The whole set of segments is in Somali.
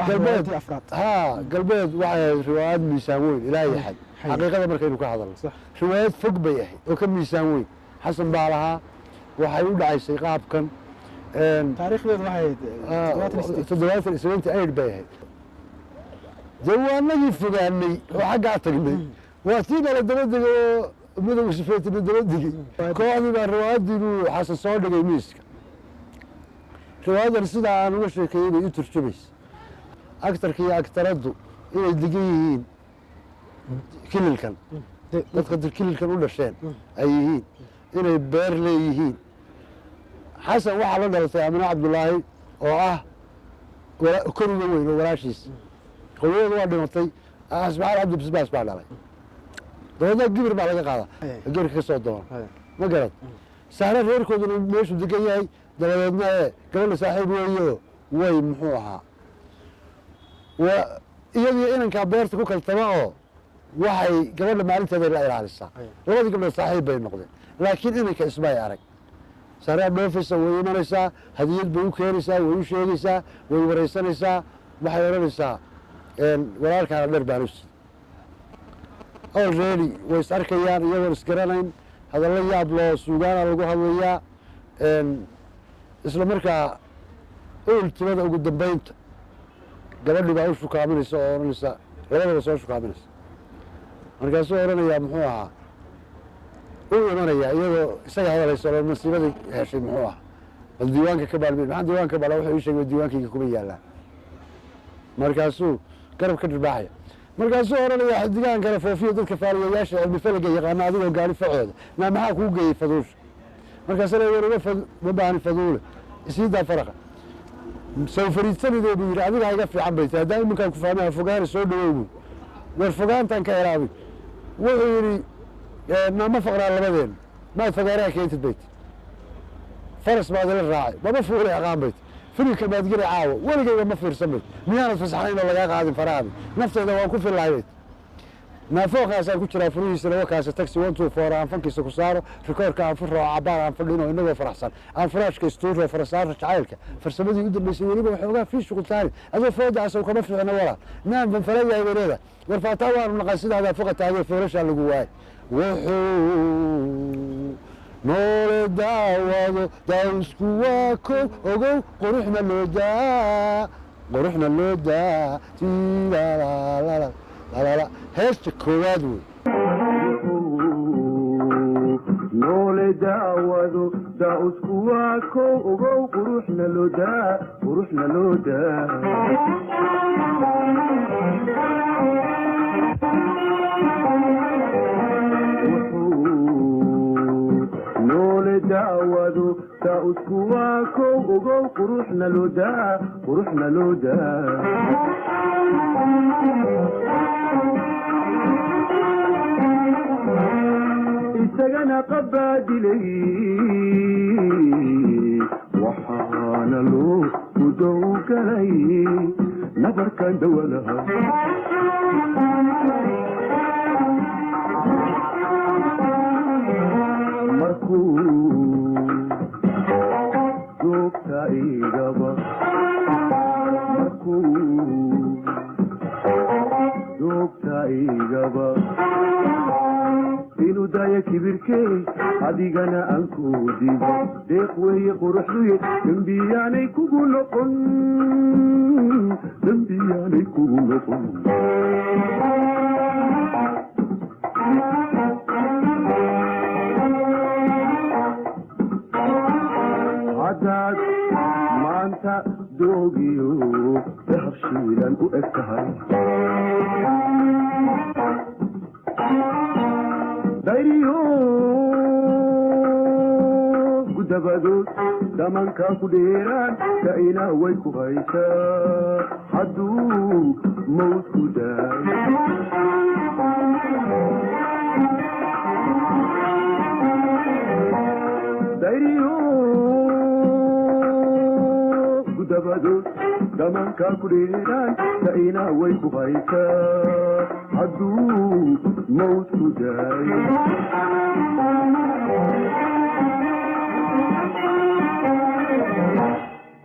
قلبيد أفراد قلبيد واحد روايات ميساوين إلى حد حقيقة مركين وكهذا صح روايات فوق بيه وكم ميساوين حسن بالها وحيود على سيقاب كان تاريخ ذي واحد تدوات الإسلام تأيد بيه جوانا يفقعني وحق عتقني واتينا للدردق مدو سفيت الدردق كواني بقى الروايات دي حسن صادق يميسك روايات السيدة أنا وش كيني يترجميس أكثر كي أكثردو إيه الدقيقين كل الكل تقدر كل الكل ولا شيء أيهين إنه بيرليهين حسن واحد لنا من عبد الله كل يومين ولا شيء قوي واحد نطي أسمع عبد بس بس بعد علي ده كبر بعد هذا غير خصوص دور ما قلت سهرة غير كودن مش دقيقة دلنا قبل صاحب ويا محوها ويجي إن كبرت كوك التماع وحي قبل ما علمت هذا لا على الساعة لو بدي قبل صاحب بين نقطة لكن إنك اسمع يعرف سهرة بنفس ويمارسها هدية بوكيرسها ويشيلسها ويوريسنسها وحيورسها walaalka aan dheer baan u sii already way is arkayaan iyagoo isgaranayn hadallo yaab loo suugaana lagu hadlayaa isla markaa ultimada ugu dambeynta gabadhii baa u shukaaminaysa oo odhanaysa labadaba soo shukaaminaysa markaasuu odhanayaa muxuu ahaa u imanayaa iyadoo isaga hadaleysa oo nasiibadii heshay muxuu ahaa bal diiwaanka ka baalmin maxaan diiwaanka baala wuxuu ii sheegay diiwaankayga kuma yaallaan markaasuu garab ka dhirbaaxaya markaasuu oranaya xidigaan kale foofiyo dadka faaliyayaasha cilmi falaga yaqaana adigoo gaari facooda naa maxaa kuu geeyey faduusha markaasana wariga ma baahni faduule isiidaa faraqa soo fariidsanidee buu yidhi adigaa iga fiican bay tahay haddaan iminkaan ku fahmaya fogaana soo dhawowbu war fogaantaan ka helaabay wuxuu yidhi nama faqnaa labadeen maad fogaanaha keentid bayt faras baad ila raacay mama fuulay aqaan bayt فيلك ما تجري عاوة ولا جاي ما في رسمت ميانا فسحين ولا جاي قاعد فرامي نفسه إذا وانكو في اللايت ما فوق هذا كنت شراي فلوس لو كاس تاكسي 1 2 4 عن فنكي سكسارو في كور كان فرع عبارة عن فلينو إنه فرحسن عن فراش كيستور فرسار عائلك فرسمدي يقدر يسوي لي وحوقات في شغل ثاني هذا فوق عسى وكما في أنا ورا نعم من فريق يبرده والفتاوى من قصيدة هذا فوق هذا فرش اللي جواي وحو نور داوض داوسكواكو اوغو قروحنا اللودا تي لا لا لا لا لا هيست كوادو نور داوض داوسكواكو اوغو قروحنا اللودا دعوذو تأسكواكو وقو قروحنا لودا إستغنى قبادلي وحانا له ودوك لي نبر كان دولها دوكتا إيجابا دوكتا إيجابا إنو دايا كبيركي أديغانا أنكو ديبا ديقوي قرحوي دنبياني كوغولوكون عداد ما أنت دوغيو ذهب شيلا وأكتهاي دايريو قدبادو دمان كاكو ديران كاينا ويكو هايسا حدو موت كداي دايريو قدبادو دمان كاكو ديران كاينا ويكو هايسا حدو موت كداي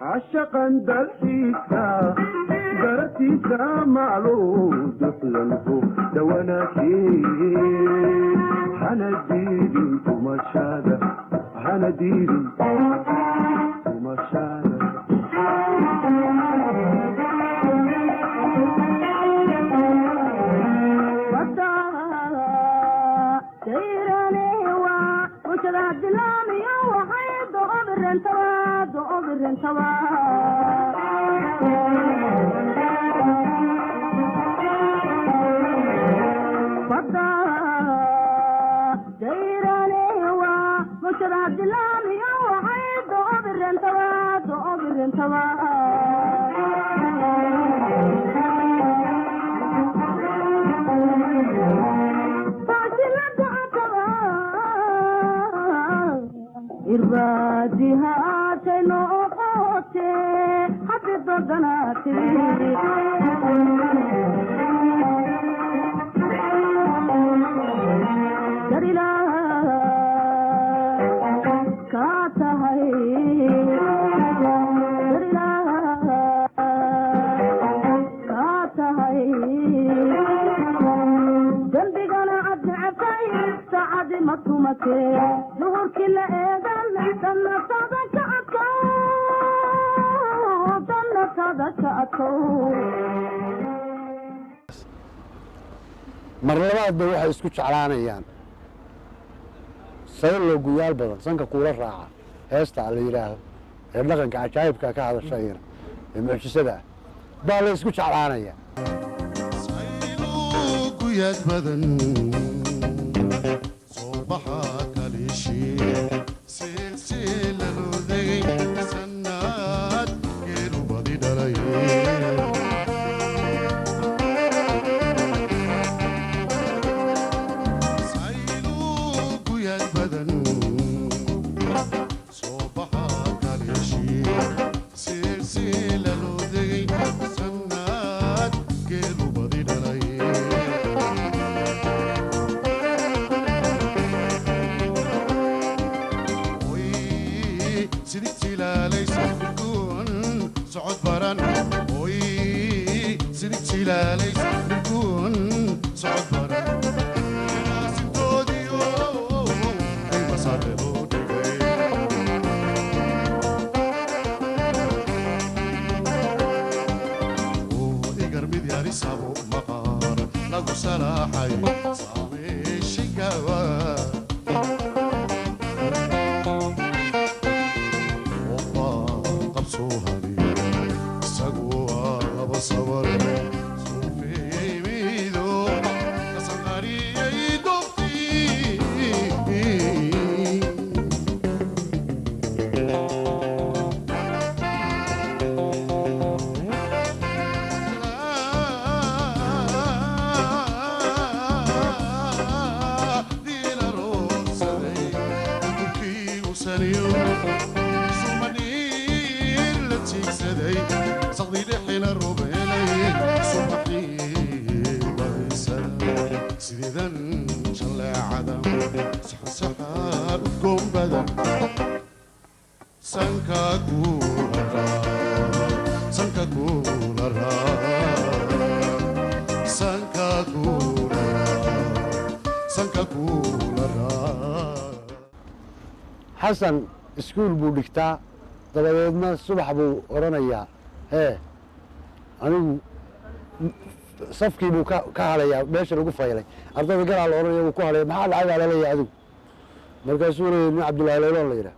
عشقا دالحيسا قرتي معلو دخلنكو دواناكي هنديدي ومشاده هنديدي ومشاده إربادها تنوقتي حبيب ضناتي دريلا كاتهاي دريلا كاتهاي جنبي قال عبد عباي سعد مطمتي ظهور كل ايدن mar labaadba waxay isku jeclaanayaan sayr loo guyaal badan sanka kuula raaca heesta la yidhaahdo ee dhaqanka cajaa'ibka ka hadashayna ee mucjisada ah baa la isku jeclaanaya guyaad badan soo baxa kaliishii xasan iskuul buu dhigtaa dabadeedna subax buu odhanayaa anigu safkii buu ka halayaa meesha lagu faylay ardayda galaa la odhanaya wuu ku halaya maxaa dhacay baa laleeyahay adigu markaasuu leeyahy nin cabdullaahi layloon la yidhaah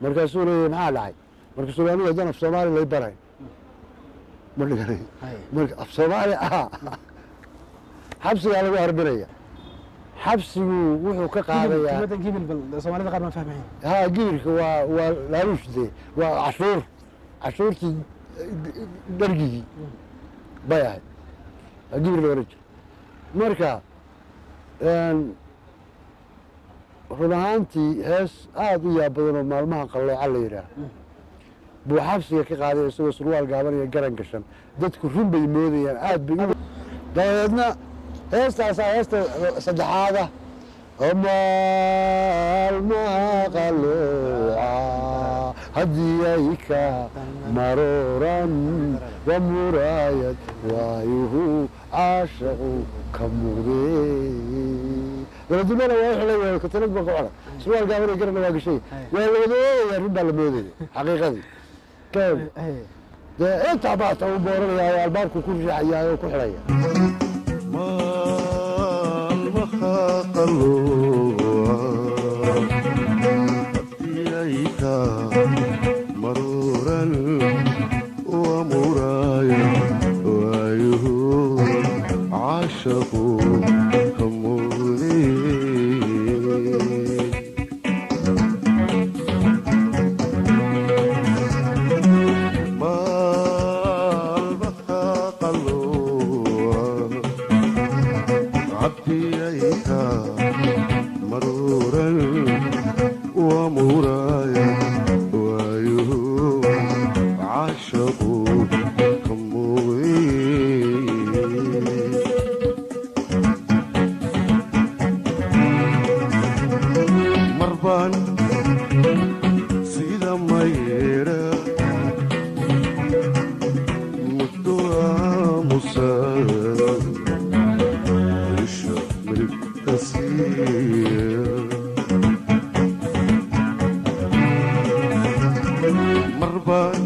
markaasuu leeyahy maxaa dhacay markaasuu anigu haddaan af soomaali lay baray ma dhiganay marka af soomaali xabsigaa lagu harbinaya xabsigu wuxuu ka qaadayaa soomaalida qaar ma fahmayn gibilka waa laaluushdee waa cashuurtii dhargigii bay ahayd gibil la oran jira marka run ahaantii hees aada u yaab badan oo maalmaha qallooca la yidhaah buu xabsiga ka qaaday isagoo surwaal gaaban iyo garan gashan dadku run bay moodayaan aad bay dabadeedna heestaasaa heesta saddexaada maalmaha qallooca هديك مرورا ومرايد وايه عاشق كمغي ولدنا لو احنا كتلك بقعه سؤال قابل يقرن واقع شيء ولا يا رب المودي حقيقه كيف ده انت بعت او بورن يا الباب كل جايه وكل حريه ما المخاقلو إليك مرورا ومرايا وعيه عاشق كمودي ما المخاقلو عبديك مرورا ومرايا وعيه عاشق كموي مربان سيدا ميرا مدوى مسار الشمر كثير مربان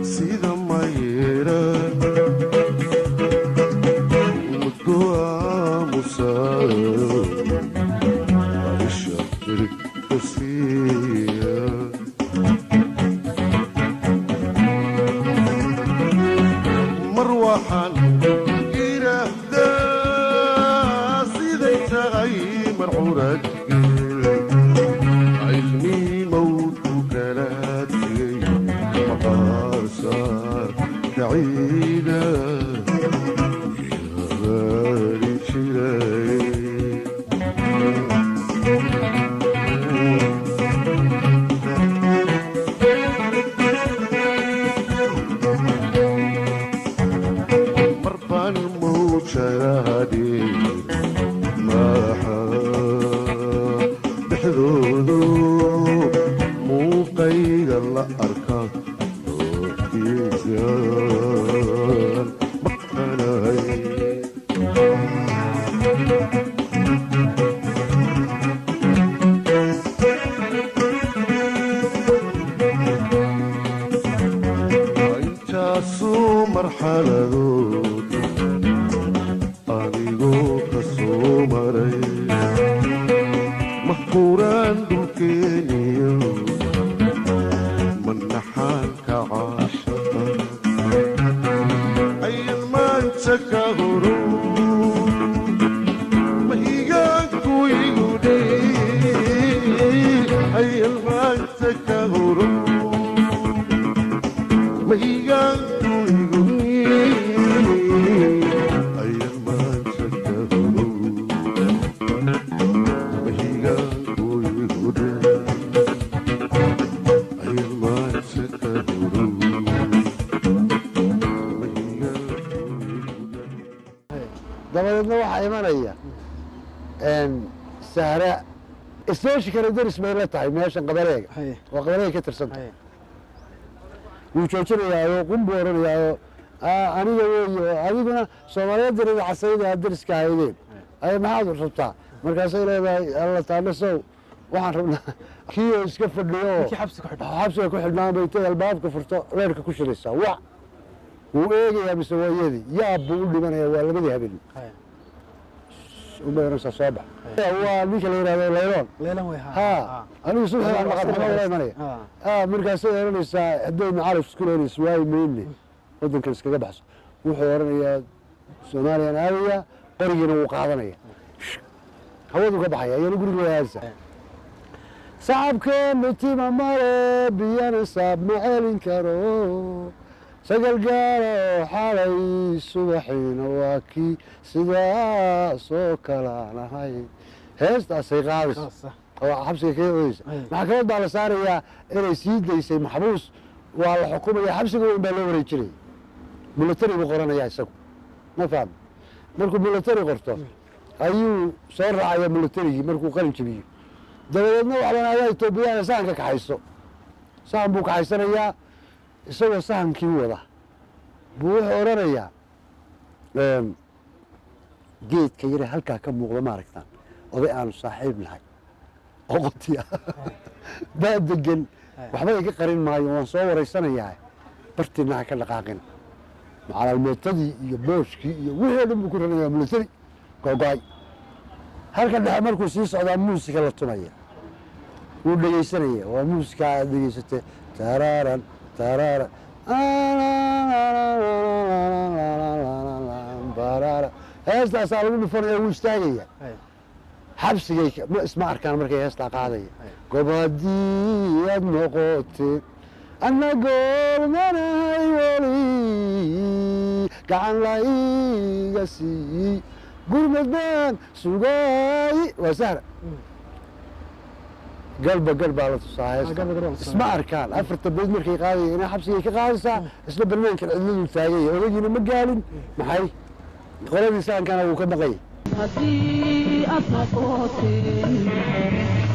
سيدا ميرا مدوى مسار الشمر كثير مروحا إلى سيدي تغيمر عورك علمي موتك لا تجي مقاسا بعيدة يا غالي شراي مربان الموت شرادي ما بحذوذو مو قيد الله أركان روحيزيان مقناي انت سو مرحلة ذوك أنيقو كسو مري مهكوران دولكينيو من نحانك عاشقا أين ما انت كهرو مهيقاك ويقودي أين ما انت كهرو مهيقاك ويقودي أين ما انت كهرو مهيقاك ويقودي أين ما انت كهرو dabadeedna waxaa imanaya sahra isleeshi kale daris bay la tahay meeshan qabareega haye waa qabareega ka tirsan tahay haye wuu joojinayaayo qunbu oranayaayo aniga weeyo adiguna soomaaliyeed darida casayda aad dariska haydeen ay maxaad rabtaa markaasay leedahay alla taanasow waxaan rabnaa kii oo iska fadhiyo kii xabsi ku xidhan xabsiga ku xidhnaan bay tay albaabka furto leerka ku shiraysaa wac wuu eegayaa mise waa iyadii yaab buu u dhimanayaa waa labadii habeen haye umayranaysaa soo bax waa ninka la yidhahdo layloon leelan way ها أنا يسوي على المقدمة ولا ماني مركز أنا لسه هدول معارف سكولين سواي مني ودن كان سكجا بحث وحورنا يا سوماليا ناوية قرينا وقاعدنا هو ذو كبحية يعني يقول له هذا صعب كان نتيما مرة بيانا صعب معلن كرو سجل جارو حالي صبحين واكي سدا سوكلا نهاي هستا سيغاوس oo xabsiga ka hoysa maxkamad baa la saarayaa inay sii daysay maxbuus waa la xukumaya xabsiga weyn baa loo wareejinaya military buu qoranayaa isagu ma faham markuu military qorto ayuu soo raacaya militarygii markuu qalin jabiyo dabadeedna waxbaan adaa etoobiyaan saanka kaxayso sahan buu kaxaysanayaa isagoo sahankii wada buu wuxuu odhanayaa geedka yare halkaa ka muuqda ma aragtaan oday aanu saaxiib nahay oo qoti ah baa degan waxba iga qarin maayo waan soo waraysanayaa bartiina ha ka dhaqaaqin macalaalmootadii iyo booshkii iyo wixii o dhan buu ku ranayaa milatari googo-ay halka dhexe markuu sii socdaa muusika la tumaya wuu dhegaysanaya waa muusika aad dhegaysatee taraaran taraaran barara heestaasaa lagu dhufanaya wuu istaagaya xabsigay isma arkaan markay heestaa qaadaya gobaadii aad noqotee anna goolmanahay weli gacan la iga siiyey gurmad baan sugaay waa sahra galba gal baa la tusaa heesta isma arkaan afarta bayd markay qaadaya inay xabsigay ka qaadaysaa isla barnaamijkan cidladu taagaya odagiina ma gaalin maxay qoladii saankana wuu ka maqayay haddii aad noqoteen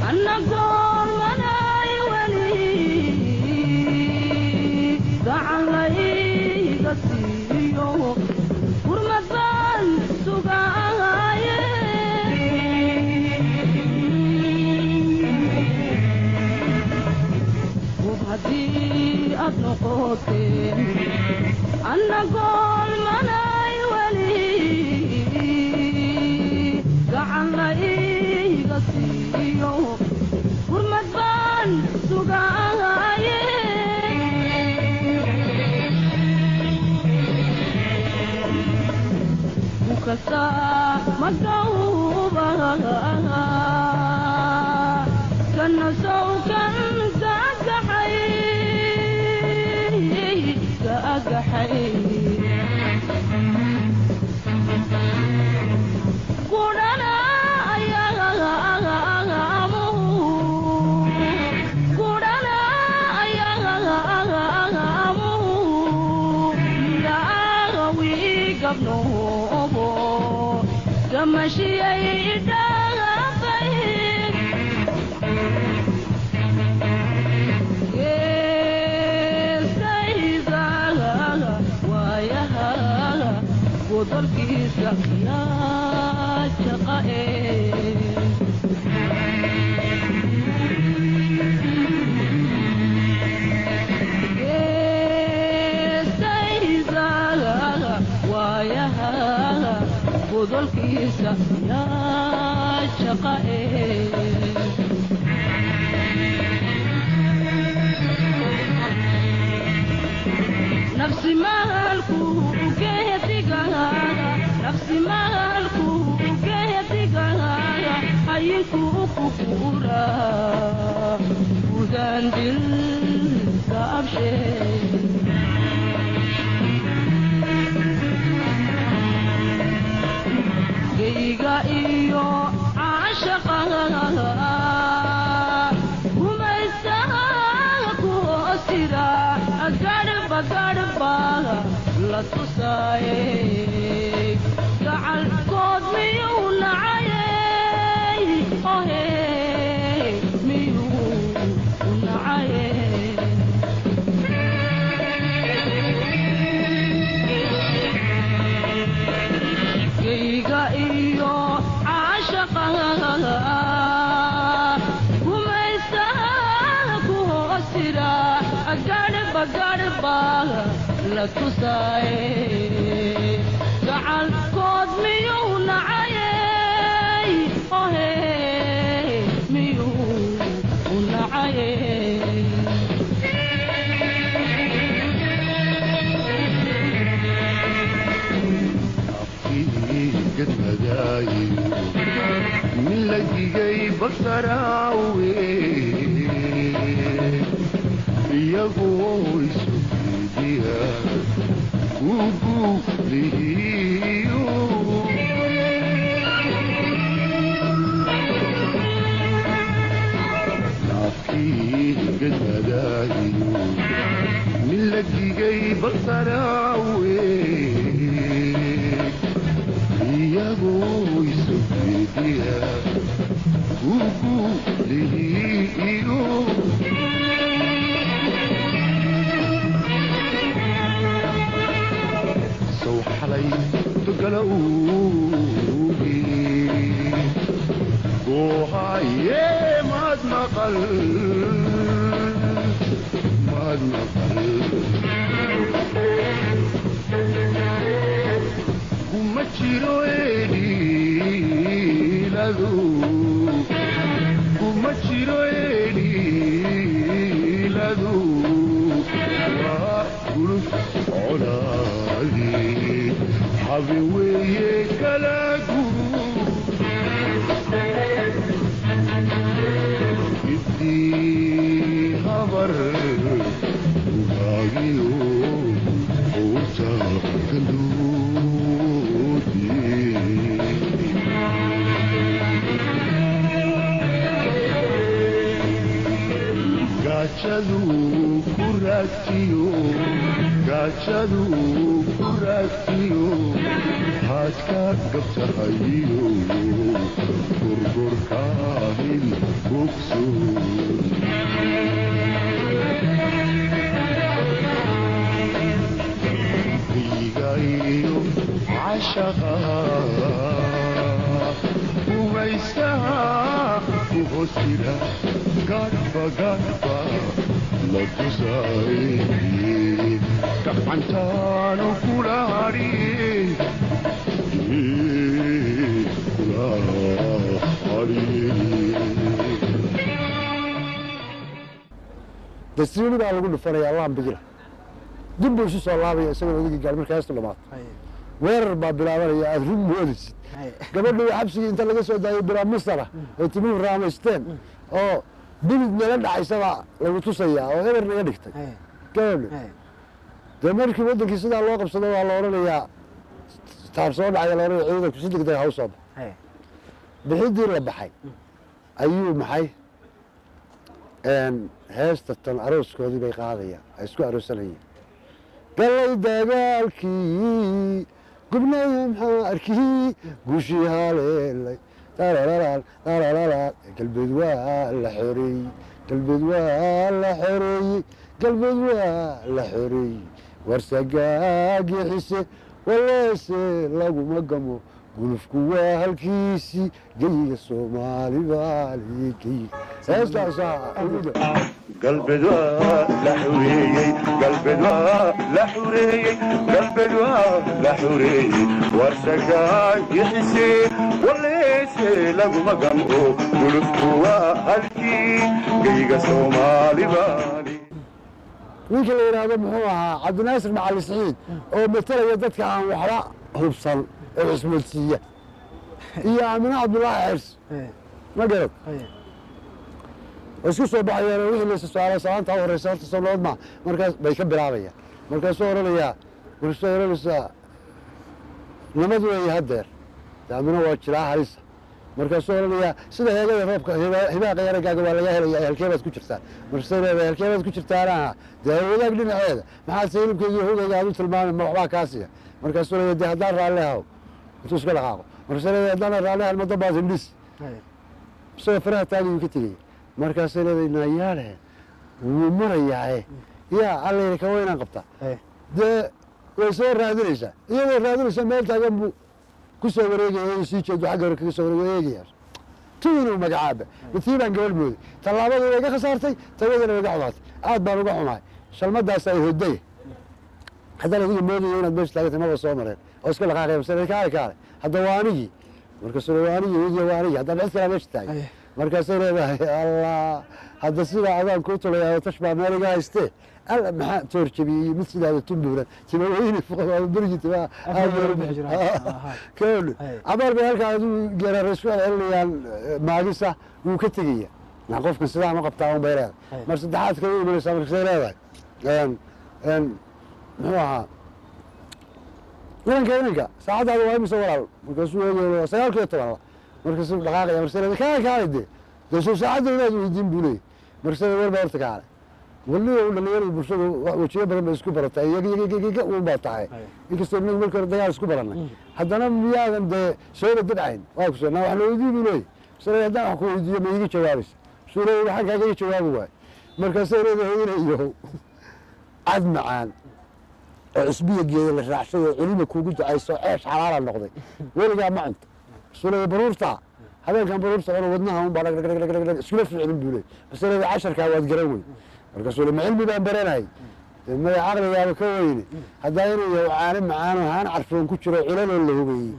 anna goolmanay weli gacan la iga siiyo gurmad baan sugaaye haddii aad noqoteen anna goolmanay weli gacan la iga siiyo gurmad baan sugaaye bukasa magawba kana sawkan gaagaxay gudhana ayagamu yaawi gabnoobo gamashiyay dhaafay godolkiisa yaa jaqa'e geestaysaga waayaha godolkiisa yaa jaqa'e nafsi maalku geedigaaga nafsi maalku geedigaaga ayinku ku fuura gudan dil saabshe geyga iyo caashaqaaga gumaystaha ku hoosira garba la tusaaye gacankood miyuu nacayey ohe miyuu nacaye geyga iyo caashaqaaga gumaystaha ku hoosira garba la tusaaye gacankood miyuu nacayey ohe miyuu nacaye gadmadaayo min la digay basaraawe iyagoo isu fiidiya ugulihiyo naafkii gadmadaayo min la digay basaraawe iyagoo isu fiidiya ugulihiyo sawxalay tugalowgi goohaye maad maqal kuma jiro edhiiladu kuma jiro edhiiladu waa guluf colaadii xabin weeye kala guru idii habar ugaagiyo uusa kanduudii gaajadu ku raagtiyo haaska gabtahayiyo gurgurkaahil bogsoon digayo cashaqa umaystaha ku hoos jira gadhba la tusaaye gacantaanu kula hadhin dasiini baa lagu dhufanayaa laambigila dib buu isu soo laabaya isagoo odigii gaar markaa heestu dhamaato weerar baa bilaabanaya aada run moodaysid gabadhii xabsigii inta laga soo daayay bilaa masara oo timuhu raamaysteen oo bilid meela dhacaysabaa lagu tusayaa oo eber naga dhigtay gabadhi dee markii waddankii sidaa loo qabsado waa la odhanayaa taar soo dhacaya la odhanaya ciidanku si degdeg ha u soo bax bixiddii la baxay ayuu maxay heesta tan arooskoodii bay qaadayaan ay isku aroosanayeen galay dagaalkii gubnay maxaa arkii guushii haleelay tarararaal tarararaal galbeed waa la xoreeyey galbeed waa la xoreeyey galbeed waa la xoreeyey warsagaagii xise waleese laguma gamo gulufku waa halkiisii geyiga soomaali baaliye geyiga heestaasaa galbeed waa la xureeyey galbeed waa la xureeyey galbeed waa la xureeyey warsagaagii xise waleese laguma gamo gulufku waa halkii geyiga soomaali baaliye ninka la yidhaahdo muxuu ahaa cabdinaasir macali siciid oo matalaya dadka aan waxba hubsan oo ismoodsiiya iyo aamine cabdullaahi xers ma garad way isku soo baxayeen wixii laysa su-aala salaanta u horeysa horta sablood ma markaas bay ka bilaabayaan markaasuu odhanayaa markaasuu odhanaysaa nabad weeye haddeer aamine waa jiraa halisa markaasuu odhanayaa sida heegada roobka hibaaqa yaragaaga waa laga helaya halkee baad ku jirtaan markaasay leedahay halkee baad ku jirtaana dee wadaag dhinaceeda maxaad se hilibkeyga iyo hogayga aad u tilmaamay ma waxbaa kaasiya markaasuu leeyahay dee haddaan raalli haw intuu iska dhaqaaqo markaasay leedahay haddaan raalli hal madda baad hindhis isagoo faraha taagayuu ka tegaya markaasay leedahay naayaale wuu marayaae yaa allayna ka weynaan qabtaa dee way soo raadinaysaa iyadoo raadinaysa meel taagan buu ku soo wareegaya sii jeedo xagga hore kaga soo wareegaya tuunu magacaaba midkii baan gabadh mooday tallaabadii way iga khasaartay tawadana way iga xumaatay aad baan uga xumahay shalmadaas ay hoday haddana adiga moodayo inaad meesha taagantay maba soo mareen oo iska dhaqaaqay masale kaale hadda waa anigii markaasuu waa anigii wadiya waa anigii haddana cid kalaa meesha taagay markaasay leedahay allah hadda sidaa adaan kuu tulayaa tash baa meel iga haystee alla maxaa toor jabiyey mid sidaada tunbuuran timaweyne berigii timaa kaodho cabaar bay halkaa aduu geeraara isku celcelinayaan maagisa wuu ka tegaya qofkan sidaa ma qabtaa un bay leedahay mar saddexaad kaga imanaysaa markasay leedahay muxuu ahaa inanka saacaddaada waa imise walaal markaasuu eegay 9:10 markaasuu dhaqaaqaya markasay leedahay kaale dee soo saacadda inaad weydiin buu leeyahy markasay warba horta kaale waliba u dhalinyarada bulshadu wajiyo badan bay isku baratay iyaga uun baa tahay inkastoo inagu markii hore dagaal isku barannay haddana miyaadan dee soola dadcayn waa ku soo naa wax la weydiin buu leeyahy sare haddaan wax ku weydiiyo ma iiga jawaabaysa suu leeyahy waxaan kaaga jawaabi waayo markaasay leedahay inayo cad macaan عصبية جيدة للرعشة علمي كوجود عيسى عيش حلال النقضي ولقى ما أنت سورة برورتا هذا كان برورتا أنا ودناها هم بارك سورة في العلم بيقول بس أنا 10 كواد قروي مركز سورة ما علمي بان برناي ما يعرف يا بكويني هذا يا عالم معانا هان عارفون كتير علل اللي هو بي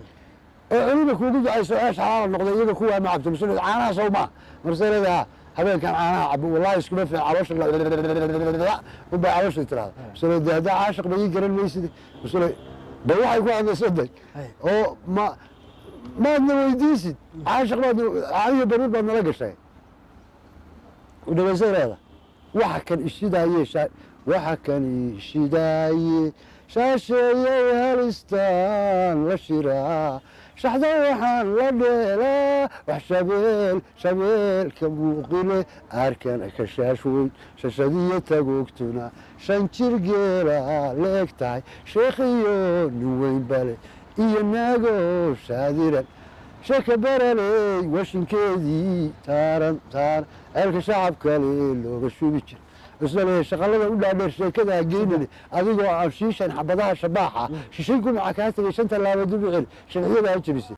علمي كوجود عيسى عيش حلال النقضي يجي كوا ما عبد مسؤول عنا صوما مرسل هذا هذا كان عنا عبد والله يسكن في عروش لا وبعروش ترى مسؤول هذا عاشق بيجي قرن ميسدي مسؤول بروح يكون عنده صدق أو ما عندنا ويديسد عاشق ما عايز برود ما نلاقي شيء وده بيصير هذا وحكن الشداية وحكن الشداية شاشة هالستان والشراء شحذا وحن لديلا وحشابيل شابيل كبوقيلة أركان كشاشوي شاشدية تقوكتنا شنشير جيلا ليكتاي شيخيو نوين بالي إيناغو شاديرا شكبرالي وشنكيدي تارن أرك شعب كالي لوغ شوبيتشر اسألي شغالة أقول على الشيء كذا جيني أذيقوا عشيشا حبضها شباحة شيشينكم عكاتي شنتا لا بدو بعيل شنحيدا هاتشبسي